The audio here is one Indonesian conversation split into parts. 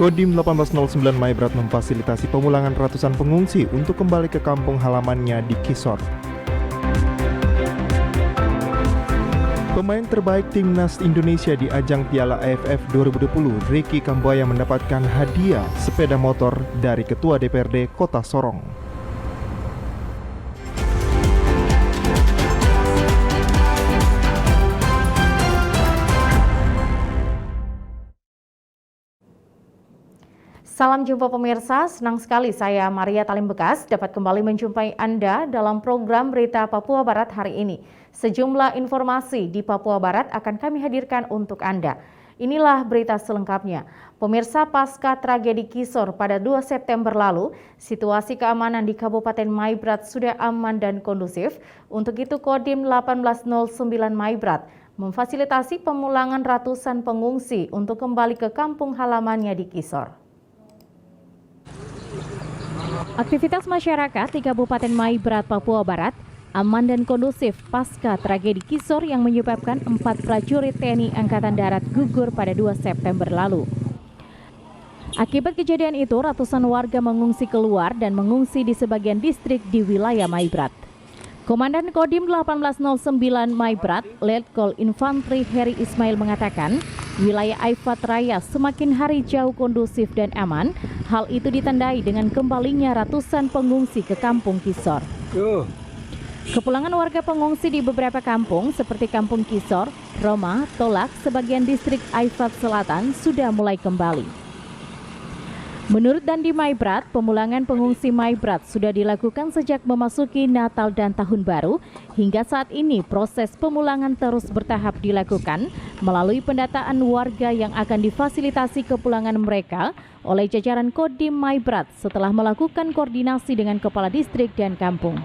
Kodim 1809 Maibrat memfasilitasi pemulangan ratusan pengungsi untuk kembali ke kampung halamannya di Kisor. Pemain terbaik timnas Indonesia di ajang Piala AFF 2020, Ricky Kambuaya mendapatkan hadiah sepeda motor dari Ketua DPRD Kota Sorong. Salam jumpa pemirsa, senang sekali saya Maria Talim Bekas dapat kembali menjumpai Anda dalam program Berita Papua Barat hari ini. Sejumlah informasi di Papua Barat akan kami hadirkan untuk Anda. Inilah berita selengkapnya. Pemirsa, pasca tragedi Kisor pada 2 September lalu, situasi keamanan di Kabupaten Maibrat sudah aman dan kondusif. Untuk itu Kodim 1809 Maibrat memfasilitasi pemulangan ratusan pengungsi untuk kembali ke kampung halamannya di Kisor. Aktivitas masyarakat di Kabupaten Maibrat, Papua Barat aman dan kondusif pasca tragedi Kisor yang menyebabkan 4 prajurit TNI Angkatan Darat gugur pada 2 September lalu. Akibat kejadian itu, ratusan warga mengungsi keluar dan mengungsi di sebagian distrik di wilayah Maibrat. Komandan Kodim 1809 Maibrat, Letkol Infantri Heri Ismail mengatakan, wilayah Aifat Raya semakin hari jauh kondusif dan aman. Hal itu ditandai dengan kembalinya ratusan pengungsi ke kampung Kisor. Kepulangan warga pengungsi di beberapa kampung seperti Kampung Kisor, Roma, Tolak, sebagian distrik Aifat Selatan sudah mulai kembali. Menurut Dandi Maibrat, pemulangan pengungsi Maibrat sudah dilakukan sejak memasuki Natal dan Tahun Baru. Hingga saat ini proses pemulangan terus bertahap dilakukan melalui pendataan warga yang akan difasilitasi kepulangan mereka oleh jajaran Kodim Maibrat setelah melakukan koordinasi dengan kepala distrik dan kampung.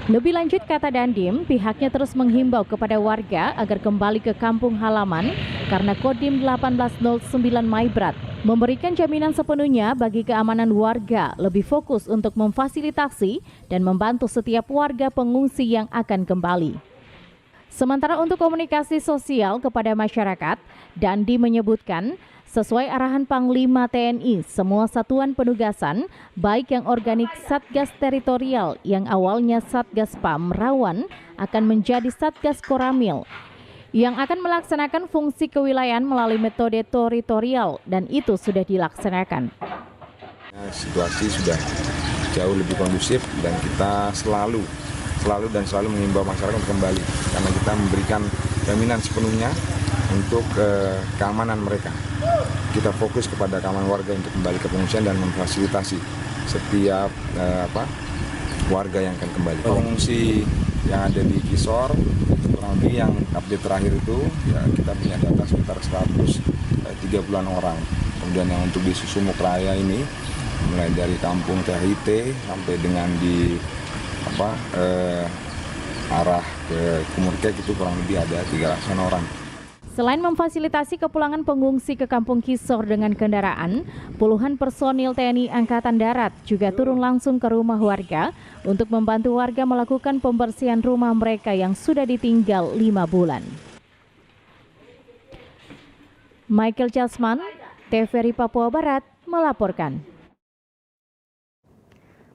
Lebih lanjut, kata Dandim, pihaknya terus menghimbau kepada warga agar kembali ke kampung halaman karena Kodim 1809 Maibrat memberikan jaminan sepenuhnya bagi keamanan warga, lebih fokus untuk memfasilitasi dan membantu setiap warga pengungsi yang akan kembali. Sementara untuk komunikasi sosial kepada masyarakat, Dandi menyebutkan, sesuai arahan Panglima TNI, semua satuan penugasan, baik yang organik Satgas Teritorial yang awalnya Satgas PAM Rawan, akan menjadi Satgas Koramil, yang akan melaksanakan fungsi kewilayahan melalui metode teritorial, dan itu sudah dilaksanakan. Situasi sudah jauh lebih kondusif dan kita selalu mengimbau masyarakat untuk kembali karena kita memberikan jaminan sepenuhnya untuk keamanan mereka. Kita fokus kepada keamanan warga untuk kembali ke pengungsian dan memfasilitasi setiap warga yang akan kembali. Pengungsi yang ada di Kisor, kurang lebih yang update terakhir itu ya kita punya data sekitar 130-an orang. Kemudian yang untuk di Susumuk Raya ini mulai dari kampung THIT sampai dengan di arah ke Kumurkek itu kurang lebih ada 300 orang. Selain memfasilitasi kepulangan pengungsi ke kampung Kisor dengan kendaraan, puluhan personil TNI Angkatan Darat juga turun langsung ke rumah warga untuk membantu warga melakukan pembersihan rumah mereka yang sudah ditinggal 5 bulan. Michael Jasman, TVRI Papua Barat, melaporkan.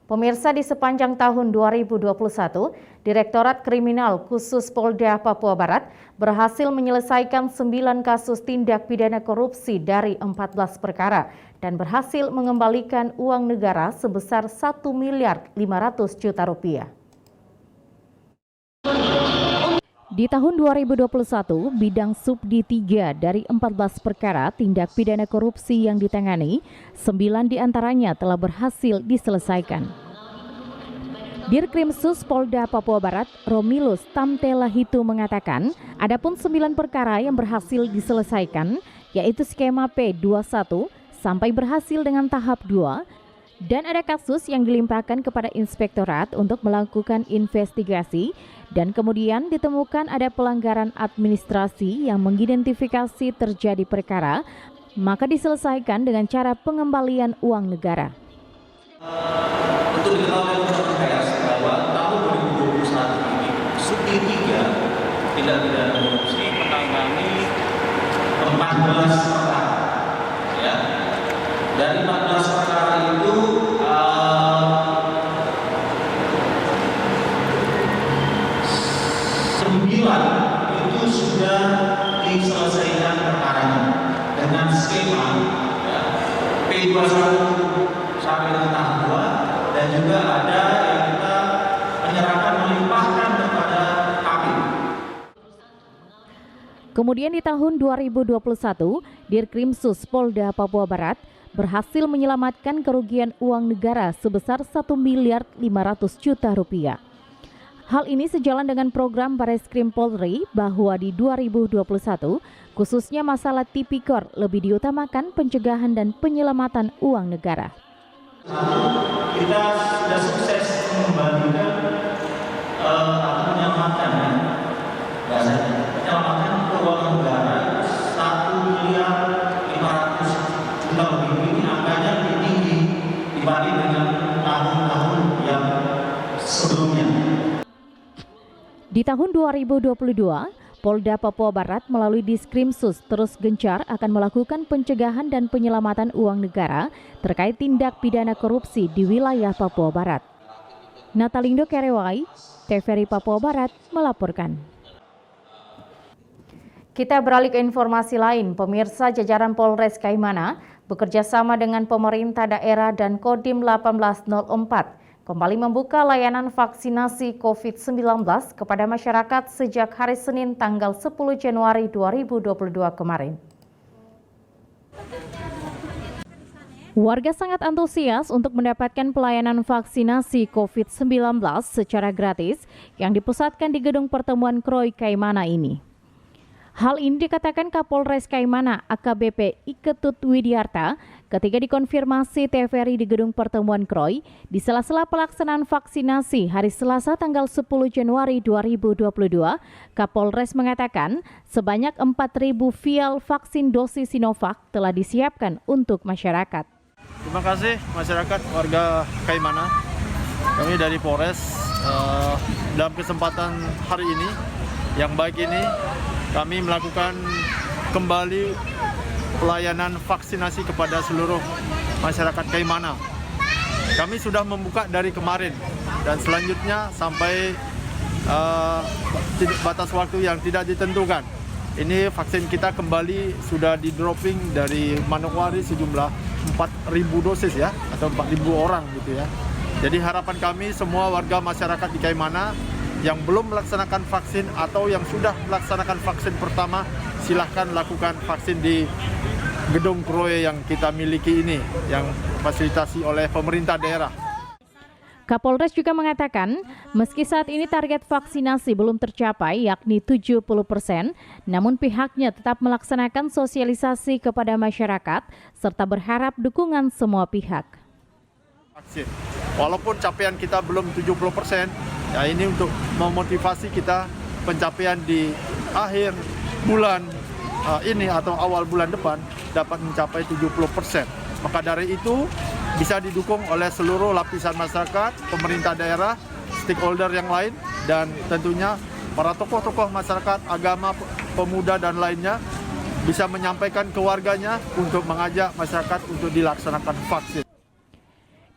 Pemirsa, di sepanjang tahun 2021, Direktorat Kriminal Khusus Polda Papua Barat berhasil menyelesaikan 9 kasus tindak pidana korupsi dari 14 perkara dan berhasil mengembalikan uang negara sebesar 1,5 miliar rupiah. Di tahun 2021, bidang Subdi 3 dari 14 perkara tindak pidana korupsi yang ditangani, 9 diantaranya telah berhasil diselesaikan. Dirkrimsus Polda Papua Barat, Romilus Tamtelahitu mengatakan, adapun 9 perkara yang berhasil diselesaikan, yaitu skema P21 sampai berhasil dengan tahap 2, dan ada kasus yang dilimpahkan kepada inspektorat untuk melakukan investigasi, dan kemudian ditemukan ada pelanggaran administrasi yang mengidentifikasi terjadi perkara, maka diselesaikan dengan cara pengembalian uang negara. Untuk diketahui oleh PPS bahwa tahun 2021 ini Subdi 3 tindak pidana korupsi menangani 14 perkara, ya, SMA, ya, P21 sampai dengan tahap 2, dan juga ada yang kita menyerahkan melimpahkan kepada KPU. Kemudian di tahun 2021, Dirkrimsus Polda Papua Barat berhasil menyelamatkan kerugian uang negara sebesar 1,5 miliar rupiah. Hal ini sejalan dengan program Bareskrim Polri bahwa di 2021, khususnya masalah tipikor lebih diutamakan pencegahan dan penyelamatan uang negara. Kita sudah sukses mengembalikan atau menyelamatkan menyelamatkan keuangan negara 1,5 miliar lebih. Ini angkanya lebih tinggi dibanding dengan tahun-tahun yang sebelumnya. Di tahun 2022, Polda Papua Barat melalui Diskrimsus terus gencar akan melakukan pencegahan dan penyelamatan uang negara terkait tindak pidana korupsi di wilayah Papua Barat. Natalindo Kerewai, TVRI Papua Barat melaporkan. Kita beralih ke informasi lain. Pemirsa, jajaran Polres Kaimana bekerja sama dengan pemerintah daerah dan Kodim 1804 kembali membuka layanan vaksinasi COVID-19 kepada masyarakat sejak hari Senin tanggal 10 Januari 2022 kemarin. Warga sangat antusias untuk mendapatkan pelayanan vaksinasi COVID-19 secara gratis yang dipusatkan di Gedung Pertemuan Kroy Kaimana ini. Hal ini dikatakan Kapolres Kaimana AKBP Iketut Widiarta ketika dikonfirmasi TVRI di Gedung Pertemuan Kroy di sela-sela pelaksanaan vaksinasi hari Selasa tanggal 10 Januari 2022. Kapolres mengatakan sebanyak 4.000 vial vaksin dosis Sinovac telah disiapkan untuk masyarakat. Terima kasih masyarakat warga Kaimana. Kami dari Polres dalam kesempatan hari ini yang baik ini kami melakukan kembali pelayanan vaksinasi kepada seluruh masyarakat Kaimana. Kami sudah membuka dari kemarin dan selanjutnya sampai batas waktu yang tidak ditentukan. Ini vaksin kita kembali sudah di dropping dari Manokwari sejumlah 4.000 dosis ya, atau 4.000 orang gitu ya. Jadi harapan kami semua warga masyarakat di Kaimana yang belum melaksanakan vaksin atau yang sudah melaksanakan vaksin pertama, silahkan lakukan vaksin di Gedung Kroy yang kita miliki ini, yang fasilitasi oleh pemerintah daerah. Kapolres juga mengatakan, meski saat ini target vaksinasi belum tercapai yakni 70%, namun pihaknya tetap melaksanakan sosialisasi kepada masyarakat serta berharap dukungan semua pihak. Vaksin. Walaupun capaian kita belum 70%, ya ini untuk memotivasi kita pencapaian di akhir bulan ini atau awal bulan depan dapat mencapai 70%. Maka dari itu bisa didukung oleh seluruh lapisan masyarakat, pemerintah daerah, stakeholder yang lain, dan tentunya para tokoh-tokoh masyarakat, agama, pemuda, dan lainnya bisa menyampaikan ke warganya untuk mengajak masyarakat untuk dilaksanakan vaksin.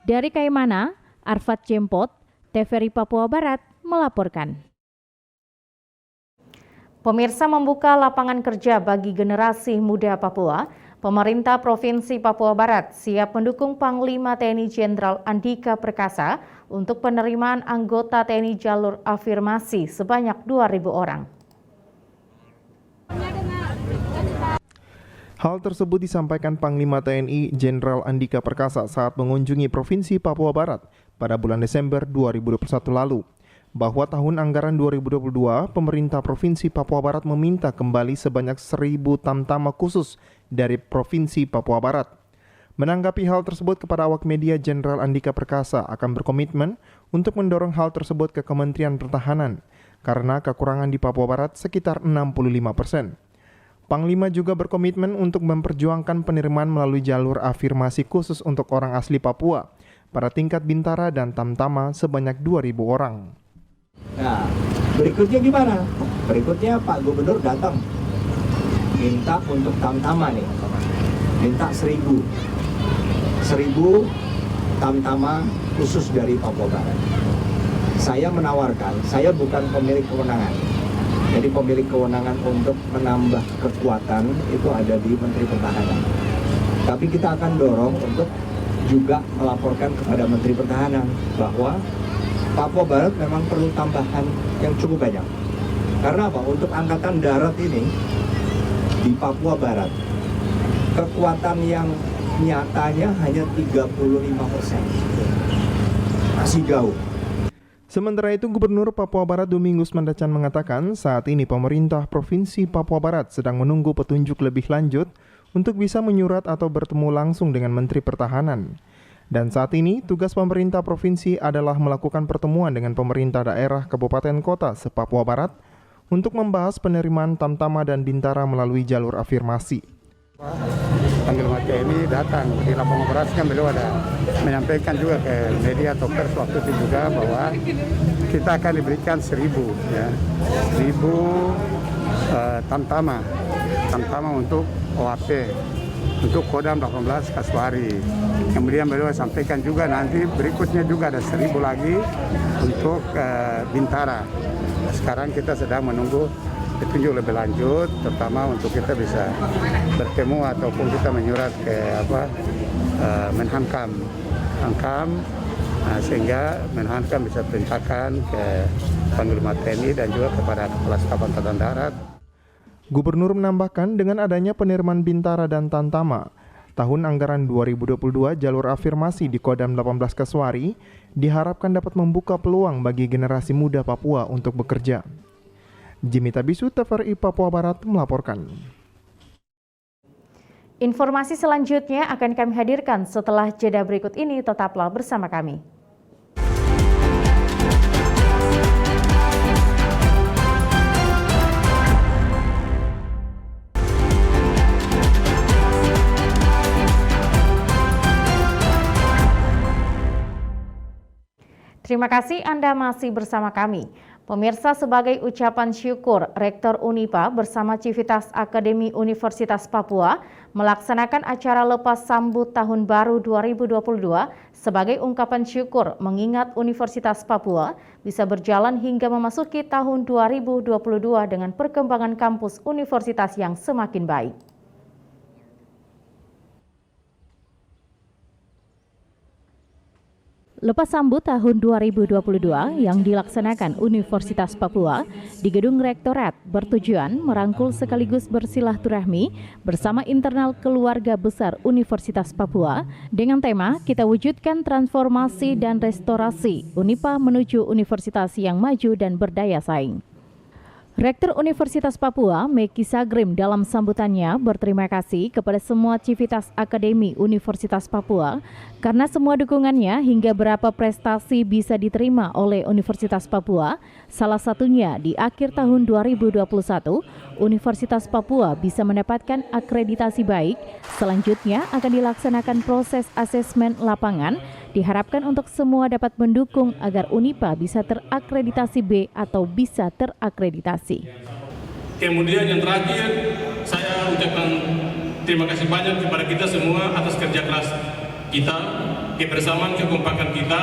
Dari Kaimana, Arfat Jempot, TVRI Papua Barat melaporkan. Pemirsa, membuka lapangan kerja bagi generasi muda Papua, pemerintah Provinsi Papua Barat siap mendukung Panglima TNI Jenderal Andika Perkasa untuk penerimaan anggota TNI jalur afirmasi sebanyak 2.000 orang. Hal tersebut disampaikan Panglima TNI Jenderal Andika Perkasa saat mengunjungi Provinsi Papua Barat pada bulan Desember 2021 lalu. Bahwa tahun anggaran 2022, pemerintah Provinsi Papua Barat meminta kembali sebanyak 1.000 tamtama khusus dari Provinsi Papua Barat. Menanggapi hal tersebut kepada awak media, Jenderal Andika Perkasa akan berkomitmen untuk mendorong hal tersebut ke Kementerian Pertahanan karena kekurangan di Papua Barat sekitar 65%. Panglima juga berkomitmen untuk memperjuangkan penerimaan melalui jalur afirmasi khusus untuk orang asli Papua pada tingkat Bintara dan Tamtama sebanyak 2.000 orang. Nah, berikutnya gimana? Berikutnya Pak Gubernur datang minta untuk Tamtama nih, minta 1.000 Tamtama khusus dari Papua Barat. Saya menawarkan, saya bukan pemilik kewenangan. Jadi pemilik kewenangan untuk menambah kekuatan itu ada di Menteri Pertahanan. Tapi kita akan dorong untuk juga melaporkan kepada Menteri Pertahanan bahwa Papua Barat memang perlu tambahan yang cukup banyak. Karena apa? Untuk Angkatan Darat ini di Papua Barat, kekuatan yang nyatanya hanya 35%. Masih jauh. Sementara itu, Gubernur Papua Barat Domingus Mandacan mengatakan saat ini pemerintah Provinsi Papua Barat sedang menunggu petunjuk lebih lanjut untuk bisa menyurat atau bertemu langsung dengan Menteri Pertahanan. Dan saat ini, tugas pemerintah provinsi adalah melakukan pertemuan dengan pemerintah daerah kabupaten kota se-Papua Barat untuk membahas penerimaan Tamtama dan Bintara melalui jalur afirmasi. Panglima TNI datang di lapangan operasi, kan beliau ada menyampaikan juga ke media atau pers waktu itu juga bahwa kita akan diberikan 1.000 Tamtama untuk OAP, untuk Kodam 18 Kasuari. Kemudian beliau sampaikan juga nanti berikutnya juga ada 1.000 lagi untuk Bintara. Sekarang kita sedang menunggu petunjuk lebih lanjut, terutama untuk kita bisa bertemu ataupun kita menyurat ke Menhankam, sehingga Menhankam bisa perintahkan ke Panglima TNI dan juga kepada Kepala Staf Angkatan Darat. Gubernur menambahkan dengan adanya penerimaan Bintara dan Tamtama, tahun anggaran 2022 jalur afirmasi di Kodam 18 Kasuari diharapkan dapat membuka peluang bagi generasi muda Papua untuk bekerja. Jimmy Tabisu, TVRI Papua Barat melaporkan. Informasi selanjutnya akan kami hadirkan setelah jeda berikut ini, tetaplah bersama kami. Terima kasih Anda masih bersama kami. Pemirsa, sebagai ucapan syukur, Rektor Unipa bersama Civitas Akademi Universitas Papua melaksanakan acara lepas sambut Tahun Baru 2022 sebagai ungkapan syukur mengingat Universitas Papua bisa berjalan hingga memasuki tahun 2022 dengan perkembangan kampus universitas yang semakin baik. Lepas sambut tahun 2022 yang dilaksanakan Universitas Papua di Gedung Rektorat bertujuan merangkul sekaligus bersilaturahmi bersama internal keluarga besar Universitas Papua dengan tema Kita Wujudkan Transformasi dan Restorasi Unipa menuju Universitas yang maju dan berdaya saing. Rektor Universitas Papua, Meki Sagrim, dalam sambutannya berterima kasih kepada semua Civitas Akademi Universitas Papua karena semua dukungannya hingga berapa prestasi bisa diterima oleh Universitas Papua. Salah satunya di akhir tahun 2021, Universitas Papua bisa mendapatkan akreditasi baik. Selanjutnya akan dilaksanakan proses asesmen lapangan. Diharapkan untuk semua dapat mendukung agar Unipa bisa terakreditasi B atau bisa terakreditasi. Kemudian yang terakhir, saya ucapkan terima kasih banyak kepada kita semua atas kerja keras kita, kebersamaan, kekompakan kita,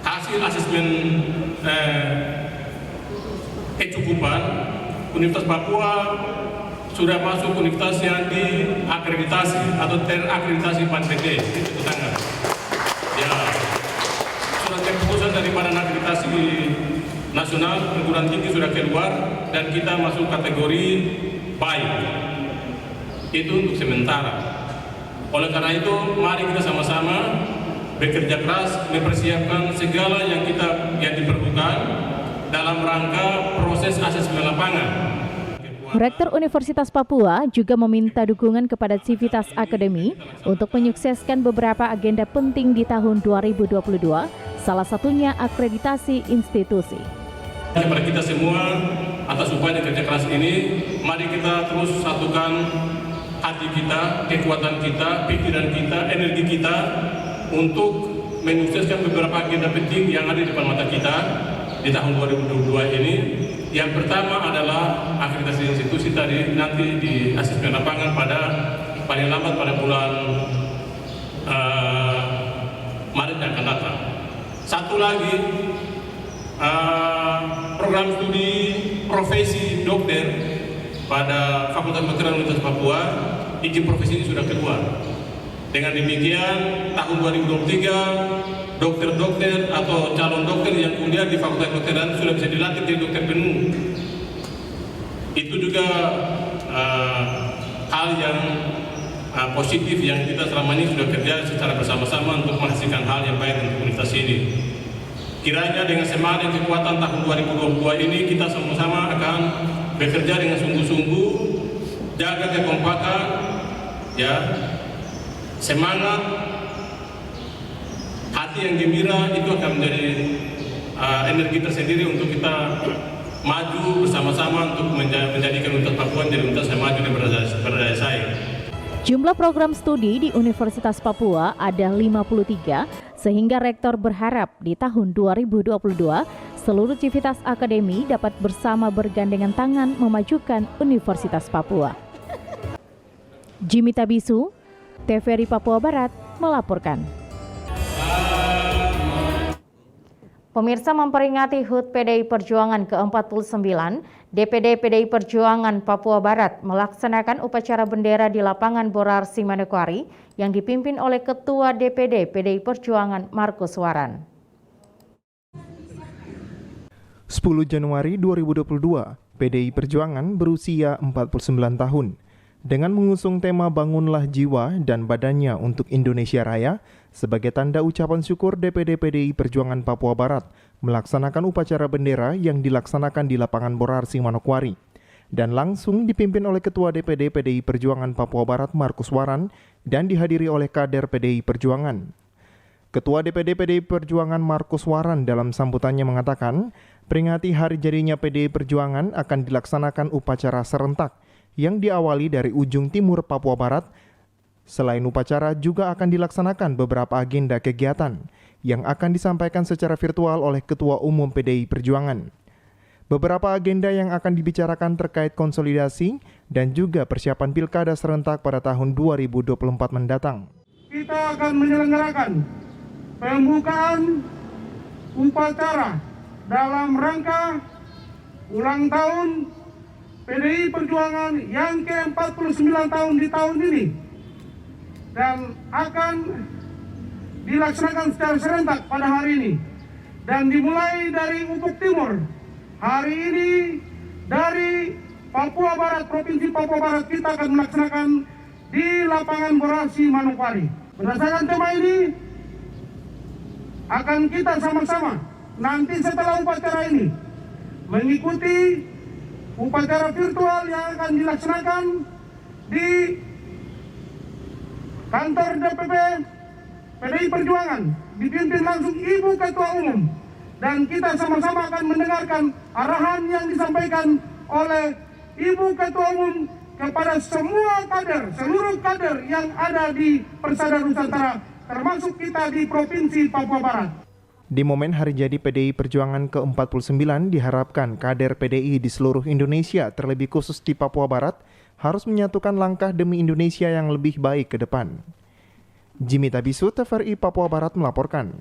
hasil asesmen kecukupan. Universitas Papua sudah masuk universitas yang diakreditasi atau terakreditasi PAN-PT. Itu tangan. Ya, surat keputusan daripada akreditasi nasional perguruan tinggi sudah keluar dan kita masuk kategori baik. Itu untuk sementara. Oleh karena itu, mari kita sama-sama bekerja keras mempersiapkan segala yang diperlukan dalam rangka proses asesmen lapangan. Rektor Universitas Papua juga meminta dukungan kepada Civitas Akademi untuk menyukseskan beberapa agenda penting di tahun 2022, salah satunya akreditasi institusi. Kepada kita semua, atas upaya kerja keras ini, mari kita terus satukan hati kita, kekuatan kita, pikiran kita, energi kita untuk menyukseskan beberapa agenda penting yang ada di depan mata kita di tahun 2022 ini. Yang pertama adalah akreditasi institusi tadi nanti di asesmen lapangan pada paling lambat pada bulan Maret yang akan datang. Satu lagi, program studi profesi dokter pada Fakultas Kedokteran Universitas Papua izin profesi ini sudah keluar. Dengan demikian, tahun 2023, dokter-dokter atau calon dokter yang kuliah di Fakultas Kedokteran sudah bisa dilatih jadi dokter penuh. Itu juga hal yang positif yang kita selama ini sudah kerja secara bersama-sama untuk menghasilkan hal yang baik untuk universitas ini. Kiranya dengan semangat dan kekuatan tahun 2022 ini kita sama-sama akan bekerja dengan sungguh-sungguh, jaga kekompakan, ya, semangat, hati yang gembira itu akan menjadi energi tersendiri untuk kita maju bersama-sama untuk menjadikan Universitas Papua menjadi universitas yang maju dan berdaya saing. Jumlah program studi di Universitas Papua ada 53, sehingga Rektor berharap di tahun 2022 seluruh civitas akademi dapat bersama bergandengan tangan memajukan Universitas Papua. Jimmy Tabisu, TVRI Papua Barat melaporkan. Pemirsa, memperingati HUT PDI Perjuangan ke-49, DPD PDI Perjuangan Papua Barat melaksanakan upacara bendera di lapangan Borarsi Manokwari yang dipimpin oleh Ketua DPD PDI Perjuangan Markus Waran. 10 Januari 2022, PDI Perjuangan berusia 49 tahun. Dengan mengusung tema Bangunlah Jiwa dan Badannya untuk Indonesia Raya, sebagai tanda ucapan syukur DPD PDI Perjuangan Papua Barat melaksanakan upacara bendera yang dilaksanakan di lapangan Borarsi Manokwari dan langsung dipimpin oleh Ketua DPD PDI Perjuangan Papua Barat Markus Waran dan dihadiri oleh kader PDI Perjuangan. Ketua DPD PDI Perjuangan Markus Waran dalam sambutannya mengatakan, peringati hari jadinya PDI Perjuangan akan dilaksanakan upacara serentak yang diawali dari ujung timur Papua Barat. Selain upacara, juga akan dilaksanakan beberapa agenda kegiatan yang akan disampaikan secara virtual oleh Ketua Umum PDI Perjuangan. Beberapa agenda yang akan dibicarakan terkait konsolidasi dan juga persiapan pilkada serentak pada tahun 2024 mendatang. Kita akan menyelenggarakan pembukaan upacara dalam rangka ulang tahun PDI Perjuangan yang ke-49 tahun di tahun ini dan akan dilaksanakan secara serentak pada hari ini dan dimulai dari Ufuk Timur. Hari ini dari Papua Barat, Provinsi Papua Barat kita akan melaksanakan di lapangan Borarsi Manokwari. Berdasarkan tema ini akan kita sama-sama nanti setelah upacara ini mengikuti upacara virtual yang akan dilaksanakan di kantor DPP PDI Perjuangan dipimpin langsung Ibu Ketua Umum, dan kita sama-sama akan mendengarkan arahan yang disampaikan oleh Ibu Ketua Umum kepada semua kader, seluruh kader yang ada di Persada Nusantara, termasuk kita di Provinsi Papua Barat. Di momen hari jadi PDI Perjuangan ke-49 diharapkan kader PDI di seluruh Indonesia, terlebih khusus di Papua Barat, harus menyatukan langkah demi Indonesia yang lebih baik ke depan. Jimmy Tabisu, TVRI Papua Barat melaporkan.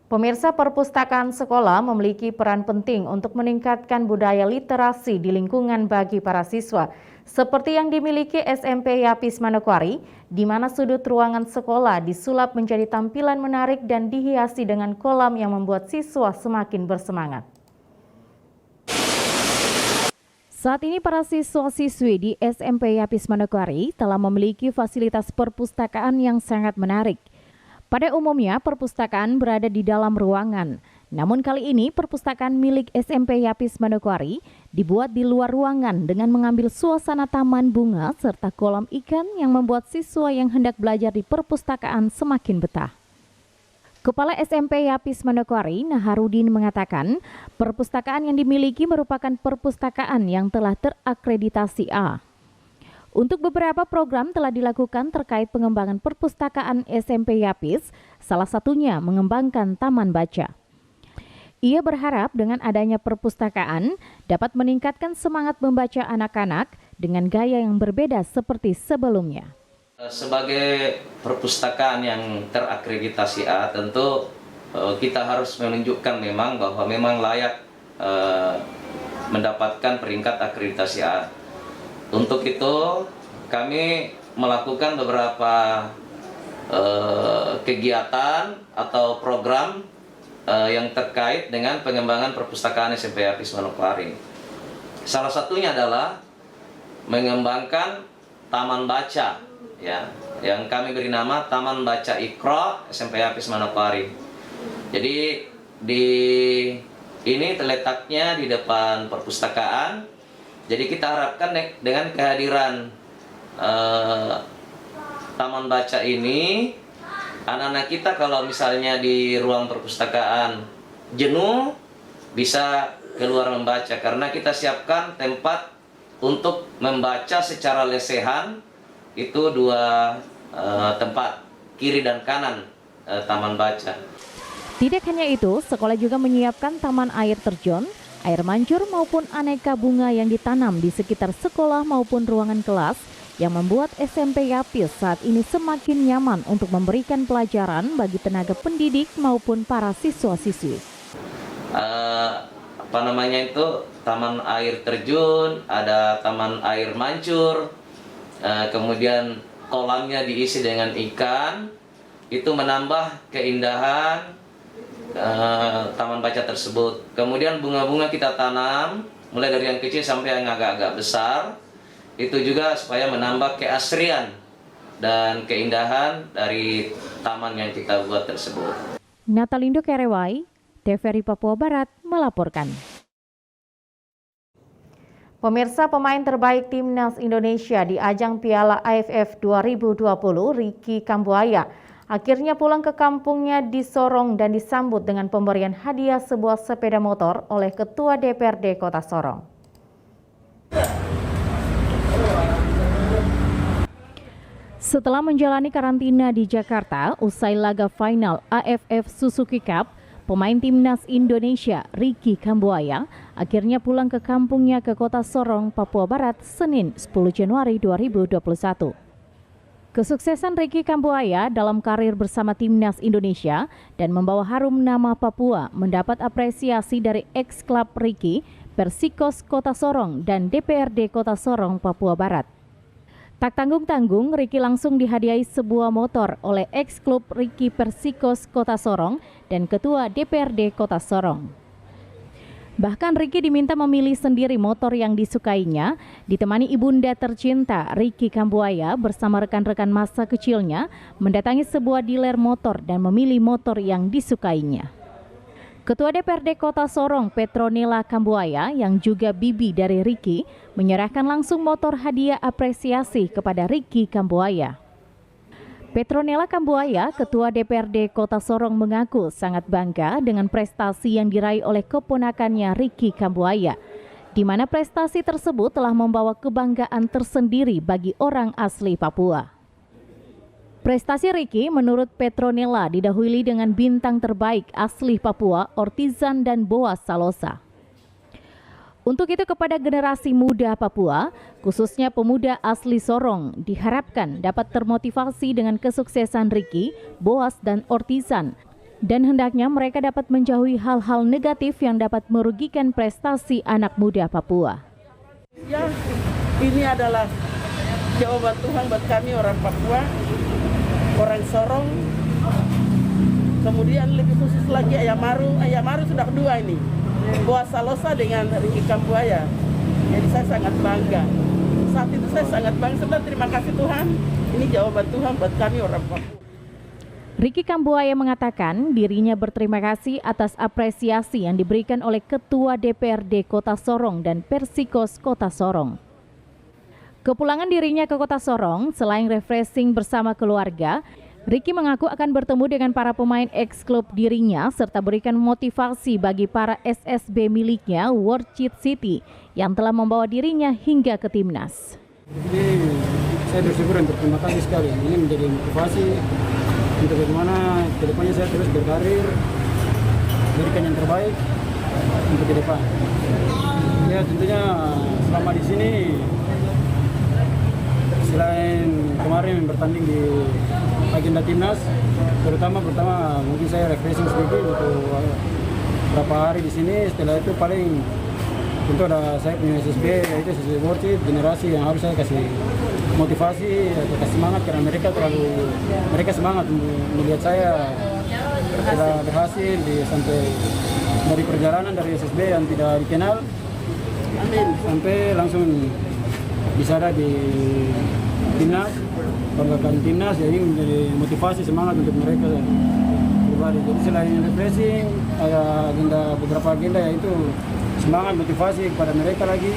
Pemirsa, perpustakaan sekolah memiliki peran penting untuk meningkatkan budaya literasi di lingkungan bagi para siswa, seperti yang dimiliki SMP Yapis Manokwari, di mana sudut ruangan sekolah disulap menjadi tampilan menarik dan dihiasi dengan kolam yang membuat siswa semakin bersemangat. Saat ini para siswa-siswi di SMP Yapis Manokwari telah memiliki fasilitas perpustakaan yang sangat menarik. Pada umumnya perpustakaan berada di dalam ruangan, namun kali ini perpustakaan milik SMP Yapis Manokwari dibuat di luar ruangan dengan mengambil suasana taman bunga serta kolam ikan yang membuat siswa yang hendak belajar di perpustakaan semakin betah. Kepala SMP Yapis Manokwari, Naharudin, mengatakan perpustakaan yang dimiliki merupakan perpustakaan yang telah terakreditasi A. Untuk beberapa program telah dilakukan terkait pengembangan perpustakaan SMP Yapis, salah satunya mengembangkan taman baca. Ia berharap dengan adanya perpustakaan dapat meningkatkan semangat membaca anak-anak dengan gaya yang berbeda seperti sebelumnya. Sebagai perpustakaan yang terakreditasi A, tentu kita harus menunjukkan memang bahwa memang layak mendapatkan peringkat akreditasi A. Untuk itu kami melakukan beberapa kegiatan atau program yang terkait dengan pengembangan perpustakaan SMP Hafiz Manokwari. Salah satunya adalah mengembangkan taman baca, ya, yang kami beri nama Taman Baca Iqra SMP Hafiz Manokwari. Jadi ini terletaknya di depan perpustakaan. Jadi kita harapkan dengan kehadiran taman baca ini, anak-anak kita kalau misalnya di ruang perpustakaan jenuh bisa keluar membaca, karena kita siapkan tempat untuk membaca secara lesehan. Itu 2 tempat, kiri dan kanan taman baca. Tidak hanya itu, sekolah juga menyiapkan taman air terjun, air mancur maupun aneka bunga yang ditanam di sekitar sekolah maupun ruangan kelas yang membuat SMP Hafiz saat ini semakin nyaman untuk memberikan pelajaran bagi tenaga pendidik maupun para siswa-siswi. Taman air terjun, ada taman air mancur, kemudian kolamnya diisi dengan ikan. Itu menambah keindahan taman baca tersebut. Kemudian bunga-bunga kita tanam, mulai dari yang kecil sampai yang agak-agak besar. Itu juga supaya menambah keasrian dan keindahan dari taman yang kita buat tersebut. Natalindo Kerewai, TVRI Papua Barat melaporkan. Pemirsa, pemain terbaik Timnas Indonesia di ajang Piala AFF 2020, Ricky Kambuaya, akhirnya pulang ke kampungnya di Sorong dan disambut dengan pemberian hadiah sebuah sepeda motor oleh Ketua DPRD Kota Sorong. Setelah menjalani karantina di Jakarta, usai laga final AFF Suzuki Cup, pemain Timnas Indonesia Ricky Kambuaya akhirnya pulang ke kampungnya ke Kota Sorong, Papua Barat, Senin 10 Januari 2021. Kesuksesan Ricky Kambuaya dalam karir bersama Timnas Indonesia dan membawa harum nama Papua mendapat apresiasi dari ex-klub Ricky, Persikos Kota Sorong dan DPRD Kota Sorong, Papua Barat. Tak tanggung-tanggung, Ricky langsung dihadiahi sebuah motor oleh ex-klub Ricky Persikos Kota Sorong dan Ketua DPRD Kota Sorong. Bahkan Ricky diminta memilih sendiri motor yang disukainya, ditemani ibunda tercinta Ricky Kambuaya bersama rekan-rekan masa kecilnya mendatangi sebuah dealer motor dan memilih motor yang disukainya. Ketua DPRD Kota Sorong, Petronella Kambuaya, yang juga bibi dari Ricky, menyerahkan langsung motor hadiah apresiasi kepada Ricky Kambuaya. Petronella Kambuaya, Ketua DPRD Kota Sorong, mengaku sangat bangga dengan prestasi yang diraih oleh keponakannya Ricky Kambuaya, di mana prestasi tersebut telah membawa kebanggaan tersendiri bagi orang asli Papua. Prestasi Ricky menurut Petronella didahului dengan bintang terbaik asli Papua, Ortizan dan Boas Salosa. Untuk itu kepada generasi muda Papua, khususnya pemuda asli Sorong, diharapkan dapat termotivasi dengan kesuksesan Ricky, Boas dan Ortizan, dan hendaknya mereka dapat menjauhi hal-hal negatif yang dapat merugikan prestasi anak muda Papua. Ya, ini adalah jawaban Tuhan buat kami orang Papua, orang Sorong, kemudian lebih khusus lagi Ayamaru sudah 2 ini, Boas Salosa dengan Ricky Kambuaya. Jadi saya sangat bangga. Saat itu saya sangat bangga dan terima kasih Tuhan. Ini jawaban Tuhan buat kami orang Papua. Ricky Kambuaya mengatakan dirinya berterima kasih atas apresiasi yang diberikan oleh Ketua DPRD Kota Sorong dan Persikos Kota Sorong. Kepulangan dirinya ke Kota Sorong, selain refreshing bersama keluarga, Ricky mengaku akan bertemu dengan para pemain ex-klub dirinya serta berikan motivasi bagi para SSB miliknya World Cheat City yang telah membawa dirinya hingga ke Timnas. Jadi saya bersyukur dan berterima kasih sekali. Ini menjadi motivasi untuk bagaimana ke depannya saya terus berkarir, berikan yang terbaik untuk ke depan. Ya tentunya selama di sini, selain kemarin bertanding di agenda Timnas, pertama mungkin saya refreshing sedikit untuk beberapa hari di sini. Setelah itu paling tentu ada saya punya SSB, yaitu SSB Worth It, generasi yang harus saya kasih motivasi atau kasih semangat, karena mereka semangat melihat saya sudah berhasil sampai dari perjalanan dari SSB yang tidak dikenal sampai langsung bisa ada di timnas, banggakan timnas, jadi menjadi motivasi semangat untuk mereka pribadi. Jadi selain refreshing, ada beberapa agenda yaitu semangat motivasi kepada mereka lagi.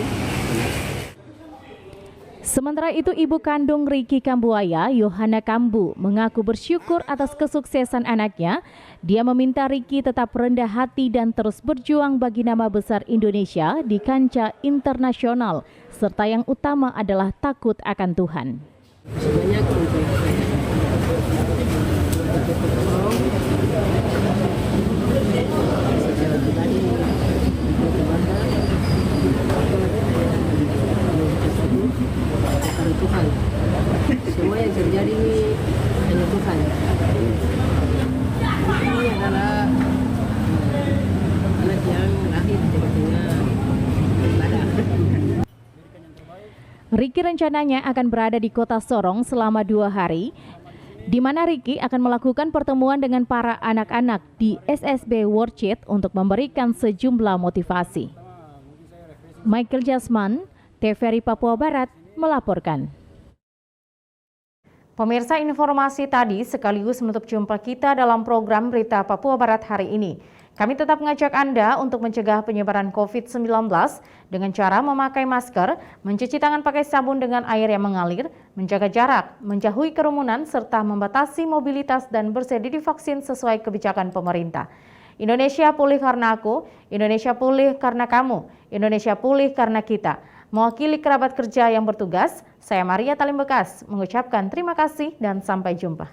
Sementara itu, ibu kandung Ricky Kambuaya, Yohana Kambu, mengaku bersyukur atas kesuksesan anaknya. Dia meminta Ricky tetap rendah hati dan terus berjuang bagi nama besar Indonesia di kancah internasional, serta yang utama adalah takut akan Tuhan. Sebenarnya secara pribadi kepada Tuhan. Semua yang terjadi ini hanya Tuhan. Ini adalah anak yang lahir di tengah ibadah. Ricky rencananya akan berada di kota Sorong selama 2 hari, di mana Ricky akan melakukan pertemuan dengan para anak-anak di SSB Worth It untuk memberikan sejumlah motivasi. Michael Jasman, TVRI Papua Barat, melaporkan. Pemirsa, informasi tadi sekaligus menutup jumpa kita dalam program Berita Papua Barat hari ini. Kami tetap mengajak Anda untuk mencegah penyebaran COVID-19 dengan cara memakai masker, mencuci tangan pakai sabun dengan air yang mengalir, menjaga jarak, menjauhi kerumunan, serta membatasi mobilitas dan bersedia divaksin sesuai kebijakan pemerintah. Indonesia pulih karena aku, Indonesia pulih karena kamu, Indonesia pulih karena kita. Mewakili kerabat kerja yang bertugas, saya Maria Talim Bekas mengucapkan terima kasih dan sampai jumpa.